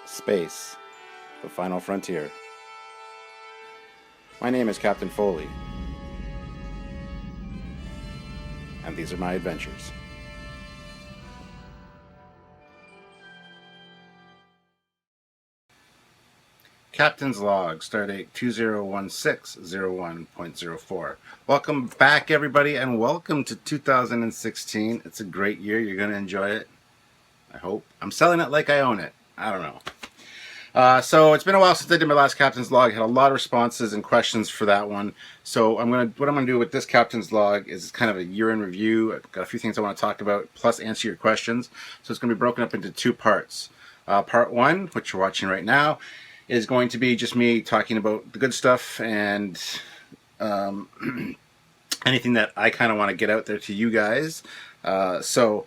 Space, the final frontier. My name is Captain Foley, and these are my adventures. Captain's Log, Stardate 2016-01.04. Welcome back, everybody, and welcome to 2016. It's a great year. You're going to enjoy it, I hope. I'm selling it like I own it. I don't know. So it's been a while since I did my last Captain's Log. I had a lot of responses and questions for that one. So what I'm gonna do with this Captain's Log is kind of a year in review. I've got a few things I want to talk about, plus answer your questions. So it's going to be broken up into two parts. Part one, which you're watching right now, is going to be just me talking about the good stuff and anything that I kind of want to get out there to you guys. So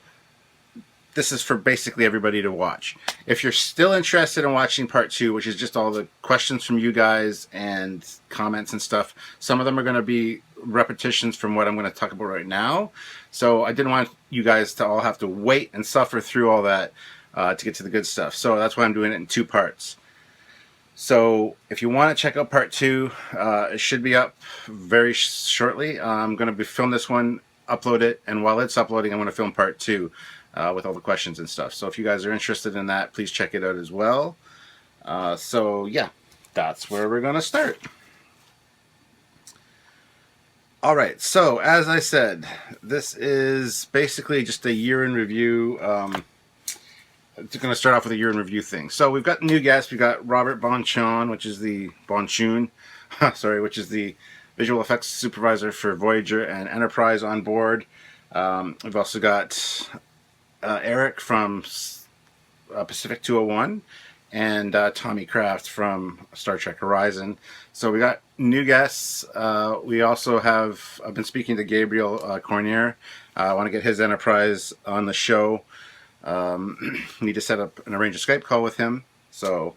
this is for basically everybody to watch. If you're still interested in watching part two, which is just all the questions from you guys and comments and stuff, some of them are going to be repetitions from what I'm going to talk about right now. So I didn't want you guys to all have to wait and suffer through all that to get to the good stuff. So that's why I'm doing it in two parts. So if you want to check out part two, it should be up very shortly. I'm going to be film this one, upload it, and while it's uploading, I'm going to film part two. With all the questions and stuff. So if you guys are interested in that, please check it out as well. So yeah, that's where we're going to start. All right, so as I said, this is basically just a year in review. It's going to start off with a year in review thing. So we've got new guests. We've got Robert Bonchon, which is the which is the visual effects supervisor for Voyager and Enterprise on board. We've also got Eric from Pacific 201 and Tommy Kraft from Star Trek Horizon. So we got new guests. We also have, I've been speaking to Gabriel Cornier. I want to get his Enterprise on the show. Need to set up and arrange a Skype call with him. So,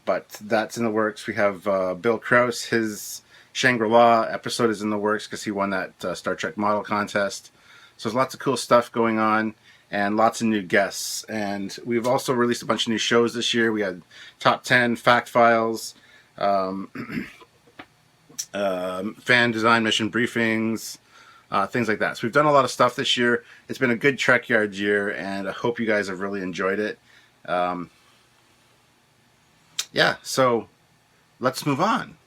but that's in the works. We have Bill Krause. His Shangri-La episode is in the works because he won that Star Trek model contest. So there's lots of cool stuff going on. And lots of new guests. And we've also released a bunch of new shows this year. We had Top 10, Fact Files, fan design mission briefings, things like that. So we've done a lot of stuff this year. It's been a good Trekyards year, and I hope you guys have really enjoyed it. Yeah, so let's move on.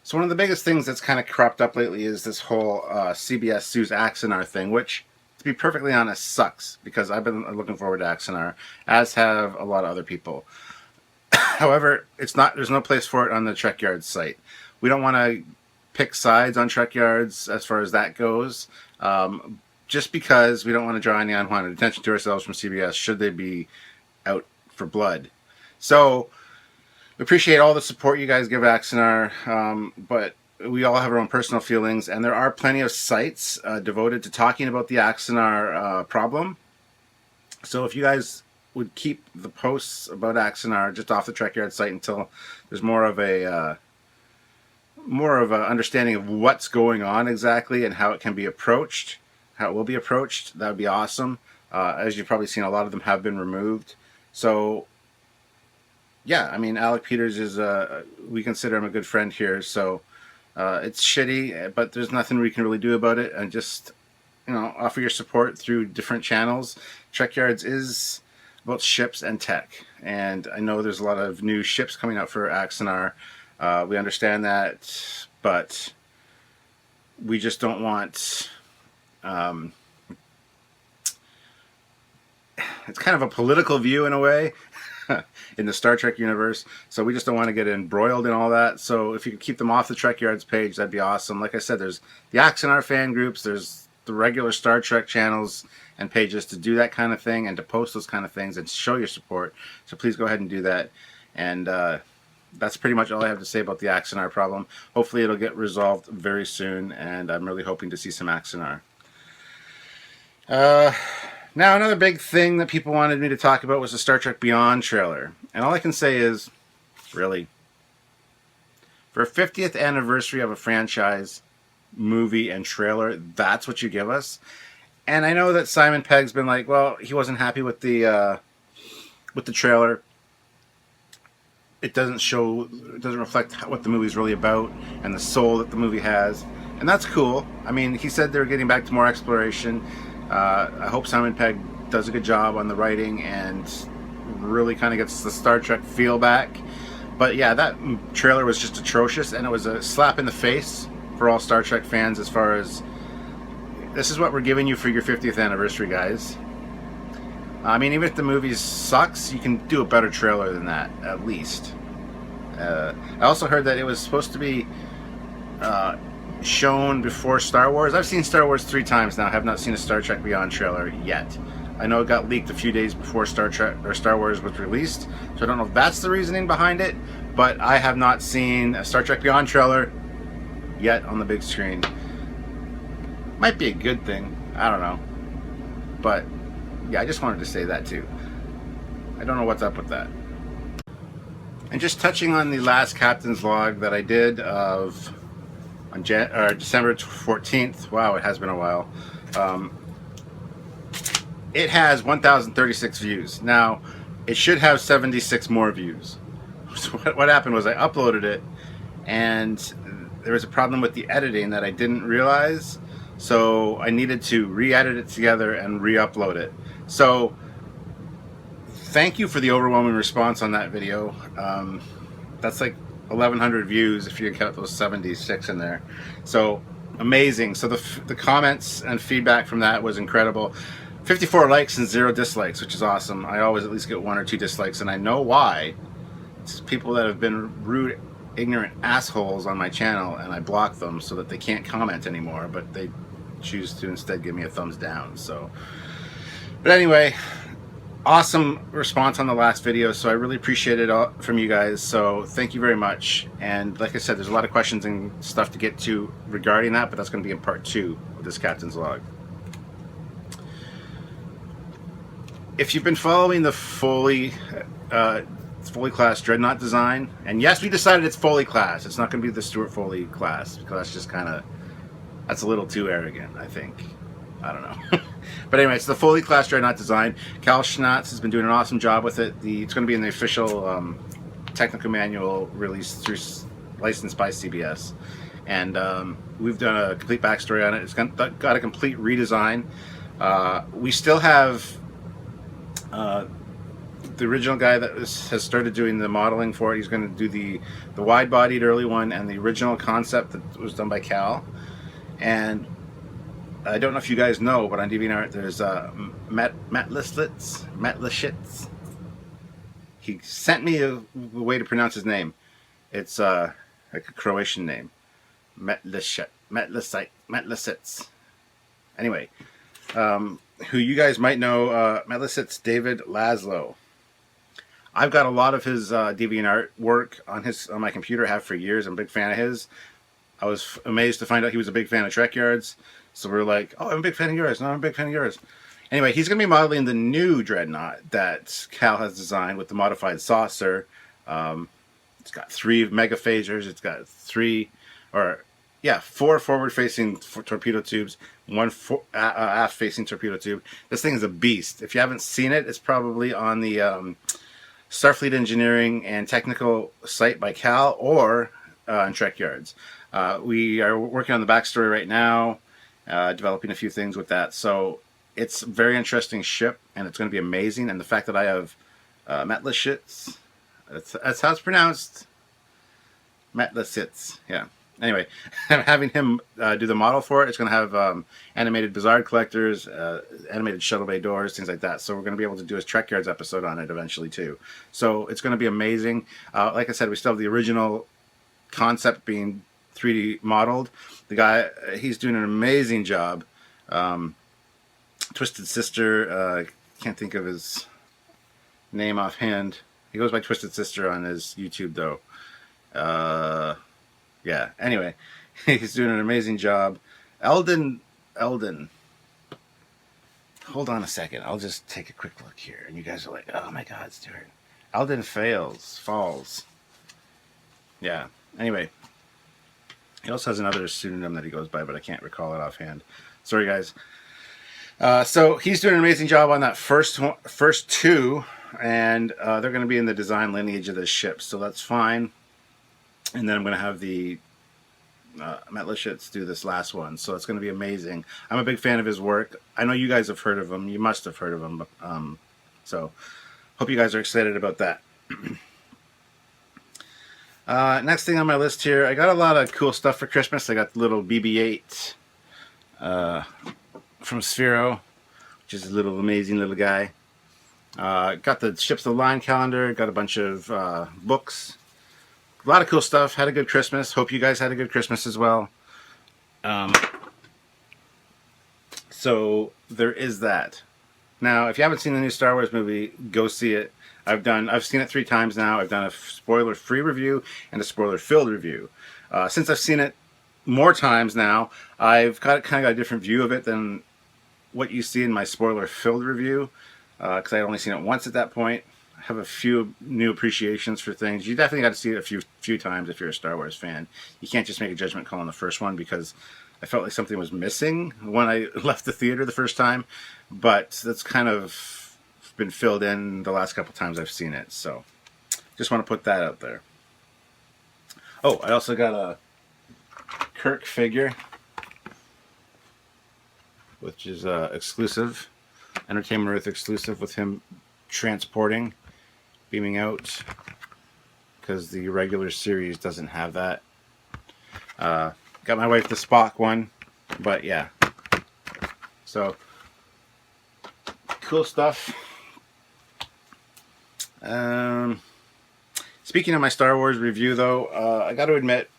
So one of the biggest things that's kind of cropped up lately is this whole CBS Sue's Axanar thing, which, to be perfectly honest, sucks, because I've been looking forward to Axanar, as have a lot of other people. However, there's no place for it on the Trekyards site. We don't want to pick sides on Trekyards as far as that goes, just because we don't want to draw any unwanted attention to ourselves from CBS should they be out for blood. So we appreciate all the support you guys give Axanar, but we all have our own personal feelings, and there are plenty of sites devoted to talking about the Axanar problem. So if you guys would keep the posts about Axanar just off the Trekyards site until there's more of a understanding of what's going on exactly and how it can be approached, how it will be approached, that would be awesome. As you've probably seen, a lot of them have been removed. So yeah, I mean, Alec Peters is we consider him a good friend here, so it's shitty, but there's nothing we can really do about it, and just, offer your support through different channels. Trekyards is about ships and tech, and I know there's a lot of new ships coming out for Axanar. We understand that, but we just don't want... it's kind of a political view in a way. In the Star Trek universe, so we just don't want to get embroiled in all that. So if you could keep them off the Trekyards page, that'd be awesome. Like I said, there's the Axanar fan groups, there's the regular Star Trek channels and pages to do that kind of thing and to post those kind of things and show your support. So please go ahead and do that. And that's pretty much all I have to say about the Axanar problem. Hopefully it'll get resolved very soon, and I'm really hoping to see some Axanar. Now, another big thing that people wanted me to talk about was the Star Trek Beyond trailer. And all I can say is, really, for a 50th anniversary of a franchise, movie, and trailer, that's what you give us? And I know that Simon Pegg's been like, well, he wasn't happy with the with the trailer, it doesn't reflect what the movie's really about and the soul that the movie has, and that's cool. I mean, he said they're getting back to more exploration. I hope Simon Pegg does a good job on the writing and really kind of gets the Star Trek feel back. But yeah, that trailer was just atrocious, and it was a slap in the face for all Star Trek fans as far as, this is what we're giving you for your 50th anniversary, guys. I mean, even if the movie sucks, you can do a better trailer than that, at least. I also heard that it was supposed to be shown before Star Wars. I've seen Star Wars 3 times now. I have not seen a Star Trek Beyond trailer yet. I know it got leaked a few days before Star Wars was released, so I don't know if that's the reasoning behind it, but I have not seen a Star Trek Beyond trailer yet on the big screen. Might be a good thing. I don't know. But yeah, I just wanted to say that too. I don't know what's up with that. And just touching on the last Captain's Log that I did on December 14th. Wow, it has been a while. It has 1,036 views. Now, it should have 76 more views. So what happened was I uploaded it, and there was a problem with the editing that I didn't realize. So I needed to re-edit it together and re-upload it. So thank you for the overwhelming response on that video. That's like 1,100 views if you count those 76 in there. So amazing. So the comments and feedback from that was incredible. 54 likes and 0 dislikes, which is awesome. I always at least get 1 or 2 dislikes, and I know why. It's people that have been rude, ignorant assholes on my channel, and I block them so that they can't comment anymore, but they choose to instead give me a thumbs down. So, but anyway, awesome response on the last video, so I really appreciate it all from you guys. So thank you very much. And like I said, there's a lot of questions and stuff to get to regarding that, but that's going to be in part 2 of this Captain's Log. If you've been following the Foley class Dreadnought design, and yes, we decided it's Foley class. It's not going to be the Stuart Foley class, because that's just kind of, that's a little too arrogant, I think. I don't know. But anyway, it's the Foley class Dreadnought design. Cal Schnatz has been doing an awesome job with it. It's going to be in the official technical manual released through licensed by CBS. And we've done a complete backstory on it. It's got a complete redesign. We still have the original guy that has started doing the modeling for it. He's going to do the wide-bodied early one and the original concept that was done by Cal. And I don't know if you guys know, but on DeviantArt there's Matt Lischitz. He sent me a way to pronounce his name. It's like a Croatian name. Matt Lischitz. Anyway, who you guys might know, Matt Lischitz, David Laszlo. I've got a lot of his DeviantArt work on my computer. I have for years. I'm a big fan of his. I was amazed to find out he was a big fan of Trekyards. So we're like, oh, I'm a big fan of yours. No, I'm a big fan of yours. Anyway, he's going to be modeling the new Dreadnought that Cal has designed with the modified saucer. It's got 3 mega phasers. It's got 4 forward-facing torpedo tubes, 1 aft-facing torpedo tube. This thing is a beast. If you haven't seen it, it's probably on the Starfleet Engineering and Technical site by Cal or on Trekyards. We are working on the backstory right now, developing a few things with that. So it's a very interesting ship, and it's going to be amazing. And the fact that I have Matt Lischitz, that's how it's pronounced. Matt Lischitz, yeah. Anyway, having him do the model for it, it's going to have animated Bizarre collectors, animated shuttle bay doors, things like that. So we're going to be able to do a Trekyards episode on it eventually too. So it's going to be amazing. Like I said, we still have the original concept being 3D modeled. The guy, he's doing an amazing job. Twisted Sister, can't think of his name offhand. He goes by Twisted Sister on his YouTube though. Yeah, anyway, he's doing an amazing job. Eldon, hold on a second. I'll just take a quick look here. And you guys are like, oh my God, Stuart. Eldon Falls. Yeah, anyway. He also has another pseudonym that he goes by, but I can't recall it offhand. Sorry, guys. So he's doing an amazing job on that first 2 and they're going to be in the design lineage of this ship, so that's fine. And then I'm going to have the Matt Lishitz do this last one, so it's going to be amazing. I'm a big fan of his work. I know you guys have heard of him. You must have heard of him. So hope you guys are excited about that. Next thing on my list here, I got a lot of cool stuff for Christmas. I got the little BB-8 from Sphero, which is a little amazing little guy. Got the Ships of the Line calendar. Got a bunch of books. A lot of cool stuff. Had a good Christmas. Hope you guys had a good Christmas as well. So there is that. Now, if you haven't seen the new Star Wars movie, go see it. I've seen it 3 times now. I've done a spoiler-free review and a spoiler-filled review. Since I've seen it more times now, I've kind of got a different view of it than what you see in my spoiler-filled review, because I'd only seen it once at that point. I have a few new appreciations for things. You definitely got to see it a few times if you're a Star Wars fan. You can't just make a judgment call on the first one, because I felt like something was missing when I left the theater the first time, but that's kind of been filled in the last couple times I've seen it, so just want to put that out there. Oh, I also got a Kirk figure, which is exclusive, Entertainment Earth exclusive, with him transporting, beaming out, because the regular series doesn't have that. Got my wife the Spock one, but yeah. So, cool stuff. Speaking of my Star Wars review, though, I got to admit,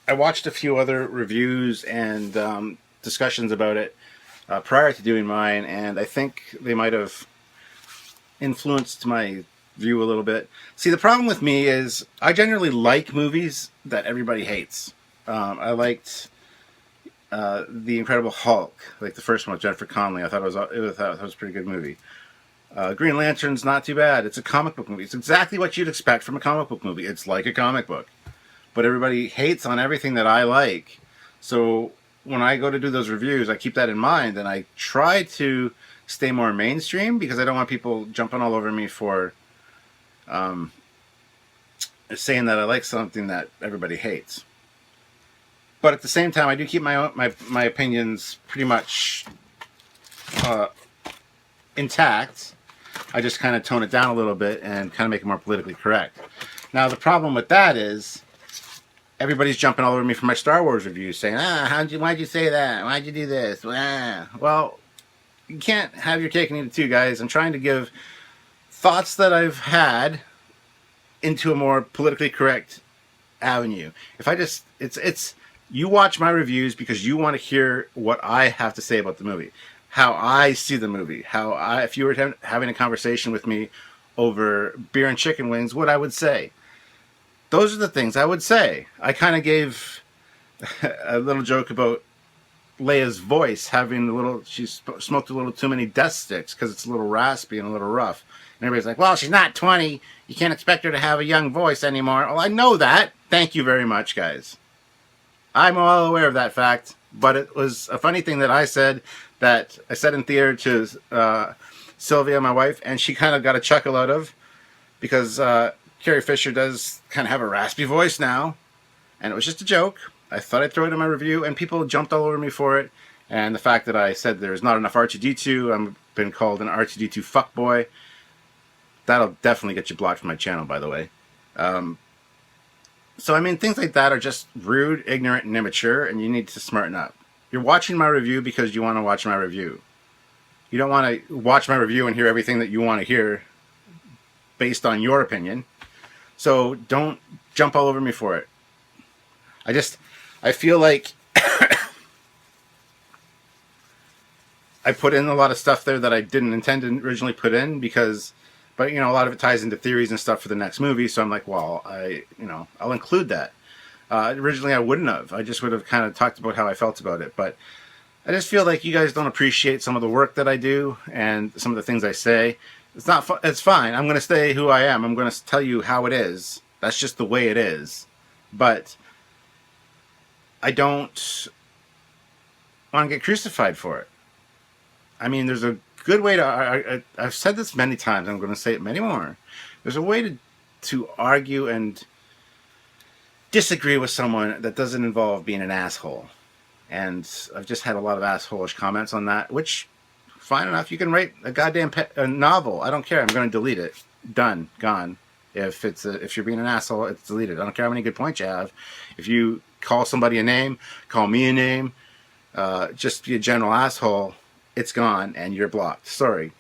I watched a few other reviews and discussions about it prior to doing mine, and I think they might have influenced my view a little bit. See, the problem with me is I generally like movies that everybody hates. I liked The Incredible Hulk, like the first one with Jennifer Connelly. I thought it was a pretty good movie. Green Lantern's not too bad. It's a comic book movie. It's exactly what you'd expect from a comic book movie. It's like a comic book. But everybody hates on everything that I like. So when I go to do those reviews, I keep that in mind, and I try to stay more mainstream, because I don't want people jumping all over me for saying that I like something that everybody hates. But at the same time, I do keep my opinions pretty much intact. I just kind of tone it down a little bit and kind of make it more politically correct. Now, the problem with that is everybody's jumping all over me for my Star Wars reviews, saying, why'd you say that? Why'd you do this? Well, you can't have your cake and eat it too, guys. I'm trying to give thoughts that I've had into a more politically correct avenue. If I just, you watch my reviews because you want to hear what I have to say about the movie, how I see the movie, if you were having a conversation with me over beer and chicken wings, what I would say. Those are the things I would say. I kind of gave a little joke about Leia's voice having she smoked a little too many death sticks because it's a little raspy and a little rough. And everybody's like, well, she's not 20. You can't expect her to have a young voice anymore. Well, I know that. Thank you very much, guys. I'm well aware of that fact, but it was a funny thing that I said in theater to Sylvia, my wife, and she kind of got a chuckle out of, because Carrie Fisher does kind of have a raspy voice now, and it was just a joke. I thought I'd throw it in my review, and people jumped all over me for it. And the fact that I said there's not enough R2-D2, I've been called an R2-D2 fuckboy. That'll definitely get you blocked from my channel, by the way. So, I mean, things like that are just rude, ignorant, and immature, and you need to smarten up. You're watching my review because you want to watch my review. You don't want to watch my review and hear everything that you want to hear based on your opinion. So don't jump all over me for it. I feel like I put in a lot of stuff there that I didn't intend to originally put in, but a lot of it ties into theories and stuff for the next movie. So I'm like, well, I'll include that. Originally I wouldn't have. I just would have kind of talked about how I felt about it. But I just feel like you guys don't appreciate some of the work that I do and some of the things I say. It's fine. I'm going to stay who I am. I'm going to tell you how it is. That's just the way it is. But I don't want to get crucified for it. I mean, there's a good way to... I've said this many times. I'm going to say it many more. There's a way to argue and disagree with someone that doesn't involve being an asshole. And I've just had a lot of assholish comments on that, which, fine enough. You can write a goddamn novel. I don't care. I'm going to delete it. Done. Gone. If you're being an asshole, it's deleted. I don't care how many good points you have. If you call somebody a name, call me a name, just be a general asshole, it's gone and you're blocked. Sorry.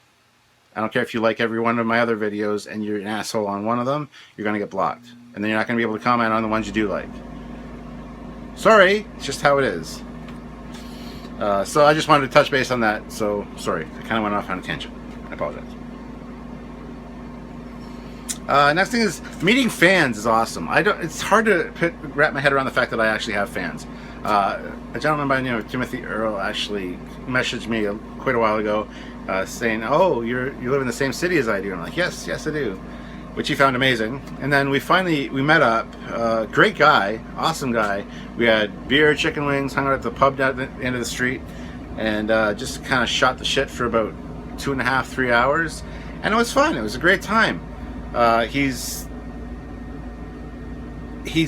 I don't care if you like every one of my other videos and you're an asshole on one of them, you're going to get blocked. And then you're not going to be able to comment on the ones you do like. Sorry, it's just how it is. So I just wanted to touch base on that. So, sorry, I kind of went off on a tangent. I apologize. Next thing is, meeting fans is awesome. It's hard to wrap my head around the fact that I actually have fans. A gentleman by the name of Timothy Earl actually messaged me quite a while ago saying, "Oh, you live in the same city as I do." And I'm like, yes, I do. Which he found amazing. And then we met up. Great guy, awesome guy. We had beer, chicken wings, hung out at the pub down at the end of the street, and just kind of shot the shit for about 2.5, 3 hours. And it was fun. It was a great time. He's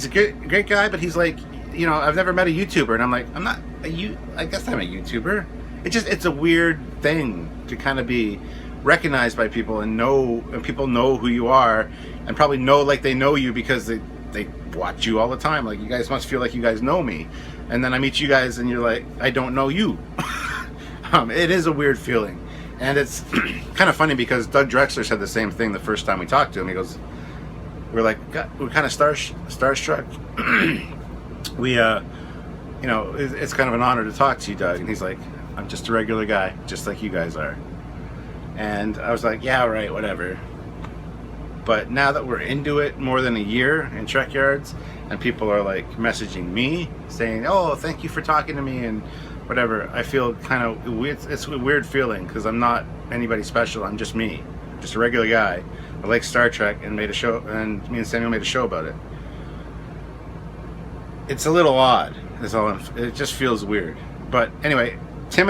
a great guy, but he's like, I've never met a YouTuber, and I'm like, I guess I'm a YouTuber. It's a weird thing to kind of be recognized by people and people know who you are, and probably know like they know you because they watch you all the time. Like, you guys must feel like you guys know me, and then I meet you guys and you're like, I don't know you. It is a weird feeling, and it's kind of funny because Doug Drexler said the same thing the first time we talked to him. He goes, we're kind of starstruck. It's kind of an honor to talk to you, Doug. And he's like, I'm just a regular guy, just like you guys are. And I was like, yeah, right, whatever. But now that we're into it more than a year in Trekyards, and people are like messaging me saying, oh, thank you for talking to me and whatever, I feel kind of, it's a weird feeling because I'm not anybody special. I'm just me, just a regular guy. I like Star Trek and made a show, and me and Samuel made a show about it. It's a little odd. It just feels weird. But anyway, Tim,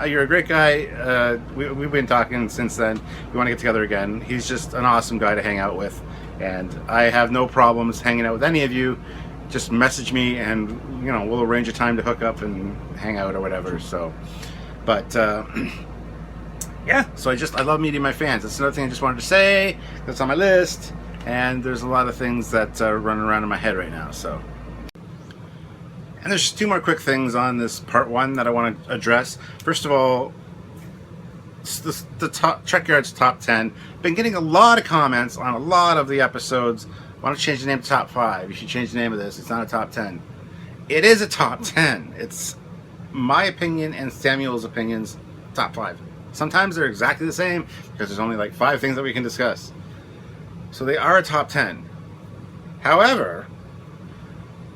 you're a great guy. We've been talking since then. We want to get together again. He's just an awesome guy to hang out with, and I have no problems hanging out with any of you. Just message me, and we'll arrange a time to hook up and hang out or whatever. So, but yeah. So I love meeting my fans. That's another thing I just wanted to say. That's on my list, and there's a lot of things that are running around in my head right now. So. And there's 2 more quick things on this part 1 that I want to address. First of all, the Trekyards top 10. Been getting a lot of comments on a lot of the episodes. Why don't you change the name to top 5? You should change the name of this. It's not a top 10. It is a top 10. It's my opinion and Samuel's opinions, top 5. Sometimes they're exactly the same because there's only like 5 things that we can discuss. So they are a top 10. However,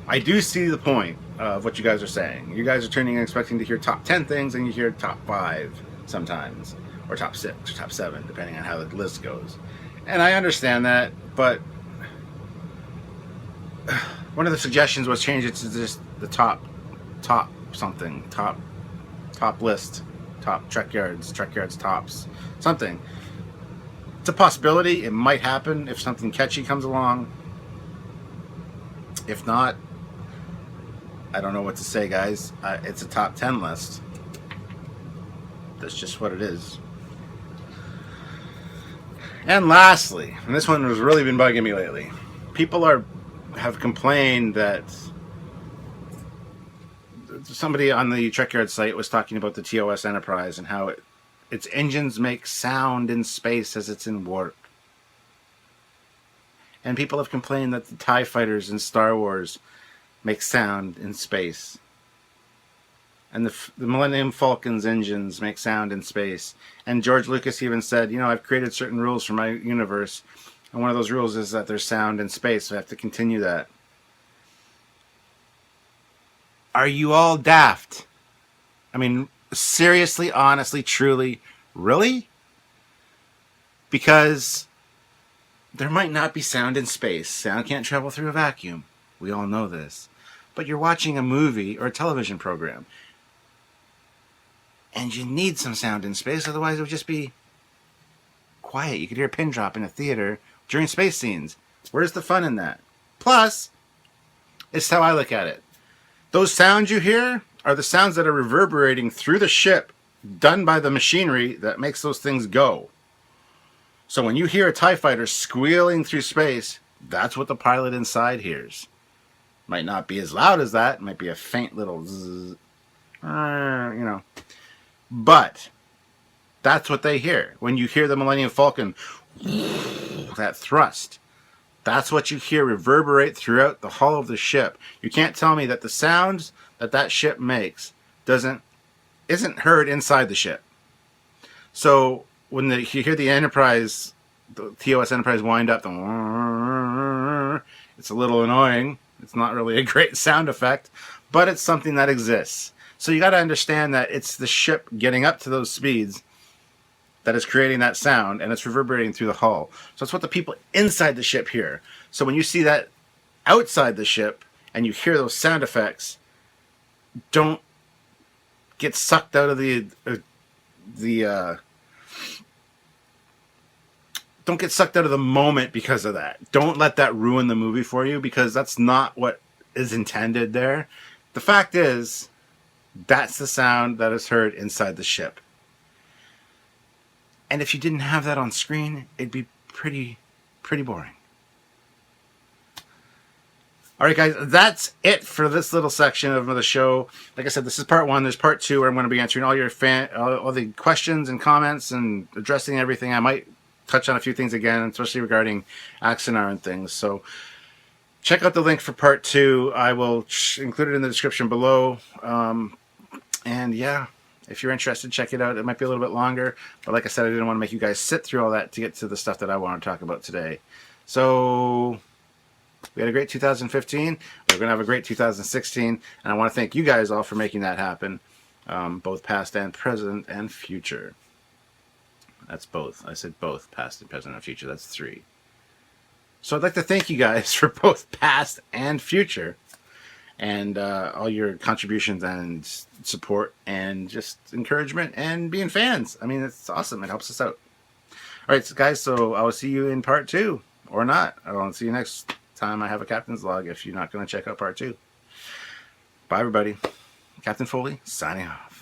I do see the point of what you guys are saying. You guys are tuning in expecting to hear top 10 things, and you hear top 5 sometimes, or top 6, or top 7, depending on how the list goes. And I understand that, but one of the suggestions was change it to just the top list, top Trekyards tops, something. It's a possibility. It might happen if something catchy comes along. If not, I don't know what to say, guys. It's a top 10 list. That's just what it is. And lastly, and this one has really been bugging me lately, people have complained that somebody on the Trekyards site was talking about the TOS Enterprise and how its engines make sound in space as it's in warp. And people have complained that the TIE fighters in Star Wars make sound in space. And the Millennium Falcon's engines make sound in space. And George Lucas even said, I've created certain rules for my universe. And one of those rules is that there's sound in space. So I have to continue that. Are you all daft? I mean, seriously, honestly, truly, really? Because there might not be sound in space. Sound can't travel through a vacuum. We all know this. But you're watching a movie or a television program. And you need some sound in space, otherwise it would just be quiet. You could hear a pin drop in a theater during space scenes. Where's the fun in that? Plus, it's how I look at it. Those sounds you hear are the sounds that are reverberating through the ship, done by the machinery that makes those things go. So when you hear a TIE fighter squealing through space, that's what the pilot inside hears. Might not be as loud as that. It might be a faint little zzz, But that's what they hear. When you hear the Millennium Falcon, that thrust, that's what you hear reverberate throughout the hull of the ship. You can't tell me that the sounds that ship makes isn't heard inside the ship. So when you hear the Enterprise, the TOS Enterprise wind up, it's a little annoying. It's not really a great sound effect, but it's something that exists. So you got to understand that it's the ship getting up to those speeds that is creating that sound, and it's reverberating through the hull. So it's what the people inside the ship hear. So when you see that outside the ship and you hear those sound effects, don't get sucked out of don't get sucked out of the moment because of that. Don't let that ruin the movie for you, because that's not what is intended there. The fact is, that's the sound that is heard inside the ship. And if you didn't have that on screen, it'd be pretty boring. All right, guys, that's it for this little section of the show. Like I said, this is part 1. There's part 2 where I'm going to be answering all your all the questions and comments and addressing everything. I might touch on a few things again, especially regarding Axanar and things. So check out the link for part 2. I will include it in the description below. And yeah, if you're interested, check it out. It might be a little bit longer, but like I said, I didn't want to make you guys sit through all that to get to the stuff that I want to talk about today. So we had a great 2015. We're going to have a great 2016, and I want to thank you guys all for making that happen, both past and present and future. That's both. I said both, past and present and future. That's 3. So I'd like to thank you guys for both past and future, and all your contributions and support and just encouragement and being fans. I mean, it's awesome. It helps us out. All right, so guys, so I will see you in part 2, or not. I will see you next time I have a Captain's Log if you're not going to check out part 2. Bye, everybody. Captain Foley, signing off.